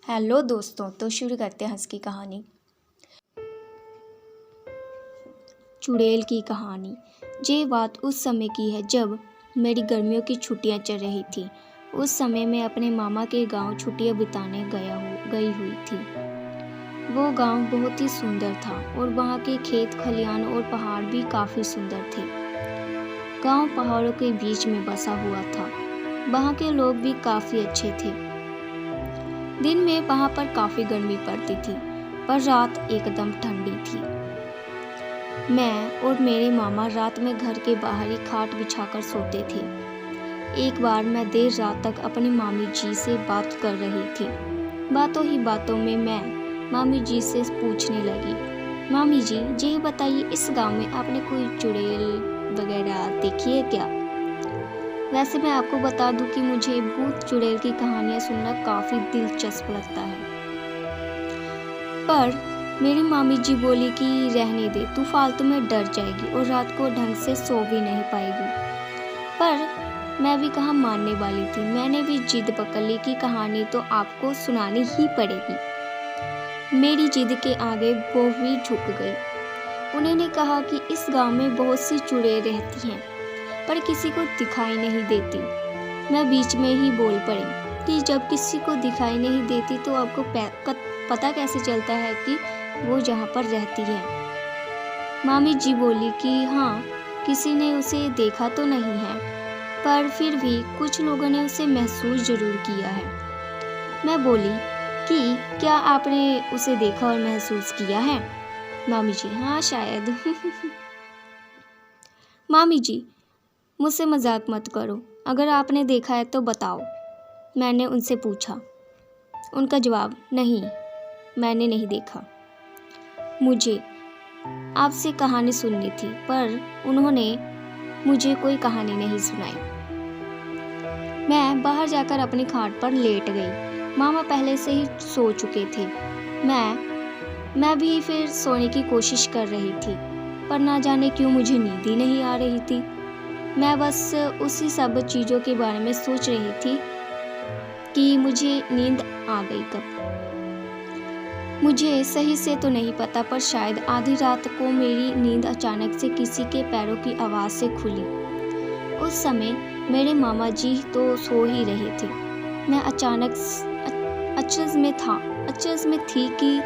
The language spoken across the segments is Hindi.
हेलो दोस्तों, तो शुरू करते हैं हंस की कहानी। चुड़ैल की कहानी। ये बात उस समय की है जब मेरी गर्मियों की छुट्टियां चल रही थी। उस समय मैं अपने मामा के गांव छुट्टियां बिताने गई हुई थी। वो गांव बहुत ही सुंदर था और वहाँ के खेत खलियान और पहाड़ भी काफ़ी सुंदर थे। गांव पहाड़ों के बीच में बसा हुआ था। वहाँ के लोग भी काफ़ी अच्छे थे। दिन में वहाँ पर काफ़ी गर्मी पड़ती थी, पर रात एकदम ठंडी थी। मैं और मेरे मामा रात में घर के बाहर ही खाट बिछाकर सोते थे। एक बार मैं देर रात तक अपनी मामी जी से बात कर रही थी। बातों ही बातों में मैं मामी जी से पूछने लगी, मामी जी ये बताइए, इस गांव में आपने कोई चुड़ैल वगैरह देखी है क्या? वैसे मैं आपको बता दूं कि मुझे भूत चुड़ैल की कहानियां सुनना काफ़ी दिलचस्प लगता है। पर मेरी मामी जी बोली कि रहने दे, तू फालतू में डर जाएगी और रात को ढंग से सो भी नहीं पाएगी। पर मैं भी कहाँ मानने वाली थी। मैंने भी जिद पकड़ ली कि कहानी तो आपको सुनानी ही पड़ेगी। मेरी जिद के आगे वो भी झुक गई। उन्होंने कहा कि इस गांव में बहुत सी चुड़ैल रहती हैं, पर किसी को दिखाई नहीं देती। मैं बीच में ही बोल पड़ी कि जब किसी को दिखाई नहीं देती तो आपको पता कैसे चलता है कि वो जहाँ पर रहती है? मामी जी बोली कि हाँ, किसी ने उसे देखा तो नहीं है, पर फिर भी कुछ लोगों ने उसे महसूस जरूर किया है। मैं बोली कि क्या आपने उसे देखा और महसूस किया है? मामी जी हाँ शायद। मामी जी मुझसे मजाक मत करो, अगर आपने देखा है तो बताओ, मैंने उनसे पूछा। उनका जवाब, नहीं, मैंने नहीं देखा। मुझे आपसे कहानी सुननी थी, पर उन्होंने मुझे कोई कहानी नहीं सुनाई। मैं बाहर जाकर अपनी खाट पर लेट गई। मामा पहले से ही सो चुके थे। मैं भी फिर सोने की कोशिश कर रही थी, पर ना जाने क्यों मुझे नींद ही नहीं आ रही थी। मैं बस उसी सब चीज़ों के बारे में सोच रही थी कि मुझे नींद आ गई कब। मुझे सही से तो नहीं पता, पर शायद आधी रात को मेरी नींद अचानक से किसी के पैरों की आवाज़ से खुली। उस समय मेरे मामा जी तो सो ही रहे थे। मैं अचानक अचरज में थी कि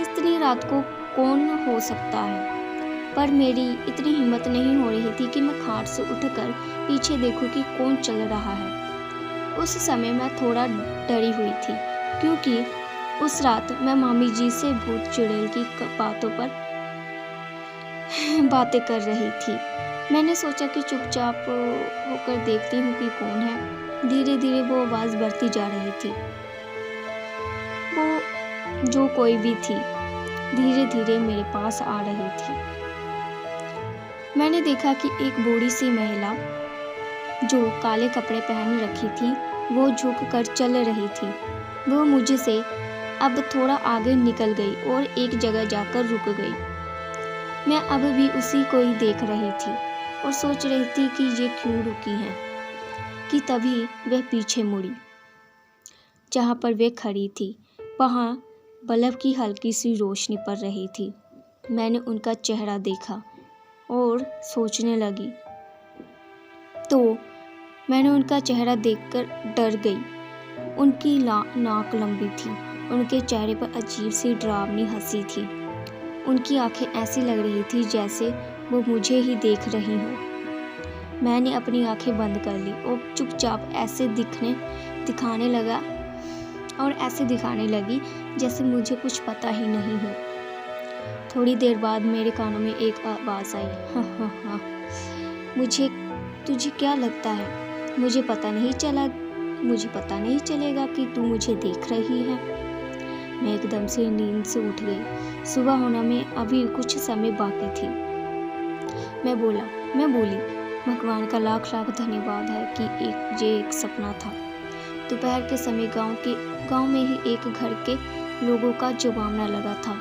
इतनी रात को कौन हो सकता है, पर मेरी इतनी हिम्मत नहीं हो रही थी कि मैं खाट से उठकर पीछे देखूं कि कौन चल रहा है। उस समय मैं थोड़ा डरी हुई थी, क्योंकि उस रात मैं मामी जी से भूत चुड़ैल की बातों पर बातें कर रही थी। मैंने सोचा कि चुपचाप होकर देखती हूँ कि कौन है। धीरे धीरे वो आवाज़ बढ़ती जा रही थी। वो जो कोई भी थी धीरे धीरे मेरे पास आ रही थी। मैंने देखा कि एक बूढ़ी सी महिला जो काले कपड़े पहन रखी थी, वो झुक कर चल रही थी। वो मुझे से अब थोड़ा आगे निकल गई और एक जगह जाकर रुक गई। मैं अब भी उसी को ही देख रही थी और सोच रही थी कि ये क्यों रुकी है, कि तभी वह पीछे मुड़ी। जहाँ पर वे खड़ी थी वहाँ बल्ब की हल्की सी रोशनी पड़ रही थी। मैंने उनका चेहरा देखा और सोचने लगी, तो मैंने उनका चेहरा देखकर डर गई। उनकी नाक लंबी थी, उनके चेहरे पर अजीब सी डरावनी हंसी थी। उनकी आंखें ऐसी लग रही थी जैसे वो मुझे ही देख रही हों। मैंने अपनी आंखें बंद कर ली और चुपचाप ऐसे दिखाने लगी जैसे मुझे कुछ पता ही नहीं हो। थोड़ी देर बाद मेरे कानों में एक आवाज़ आई, हाँ हाँ हाँ, तुझे क्या लगता है मुझे पता नहीं चलेगा कि तू मुझे देख रही है? मैं एकदम से नींद से उठ गई। सुबह होने में अभी कुछ समय बाकी थी। मैं बोली, भगवान का लाख लाख धन्यवाद है कि ये एक सपना था। दोपहर के समय गांव में ही एक घर के लोगों का जमावड़ा लगा था।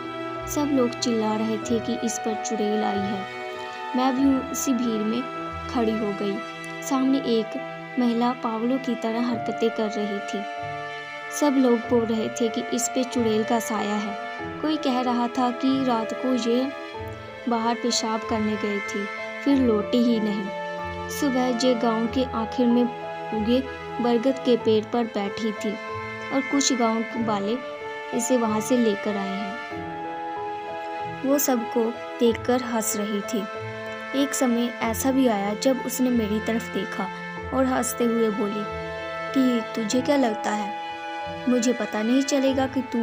सब लोग चिल्ला रहे थे कि इस पर चुड़ैल आई है। मैं भी उसी भीड़ में खड़ी हो गई। सामने एक महिला पागलों की तरह हरकतें कर रही थी। सब लोग बोल रहे थे कि इस पे चुड़ैल का साया है। कोई कह रहा था कि रात को ये बाहर पेशाब करने गई थी, फिर लौटी ही नहीं। सुबह ये गांव के आखिर में उगे बरगद के पेड़ पर बैठी थी और कुछ गांव वाले इसे वहां से लेकर आए हैं। वो सबको देखकर हंस रही थी। एक समय ऐसा भी आया जब उसने मेरी तरफ देखा और हंसते हुए बोली कि तुझे क्या लगता है, मुझे पता नहीं चलेगा कि तू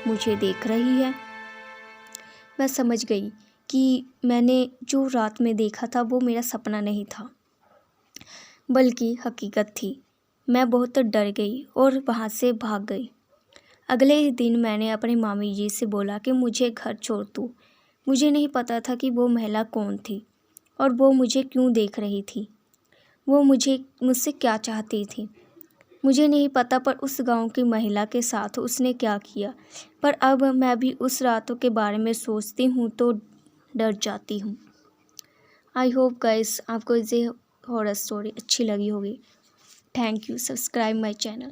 मुझे देख रही है। मैं समझ गई कि मैंने जो रात में देखा था वो मेरा सपना नहीं था, बल्कि हकीकत थी। मैं बहुत डर गई और वहाँ से भाग गई। अगले ही दिन मैंने अपनी मामी जी से बोला कि मुझे घर छोड़ दो। मुझे नहीं पता था कि वो महिला कौन थी और वो मुझे क्यों देख रही थी। वो मुझसे क्या चाहती थी मुझे नहीं पता, पर उस गांव की महिला के साथ उसने क्या किया। पर अब मैं भी उस रातों के बारे में सोचती हूँ तो डर जाती हूँ। आई होप गाइस आपको ये हॉरर स्टोरी अच्छी लगी होगी। Thank you. Subscribe my channel.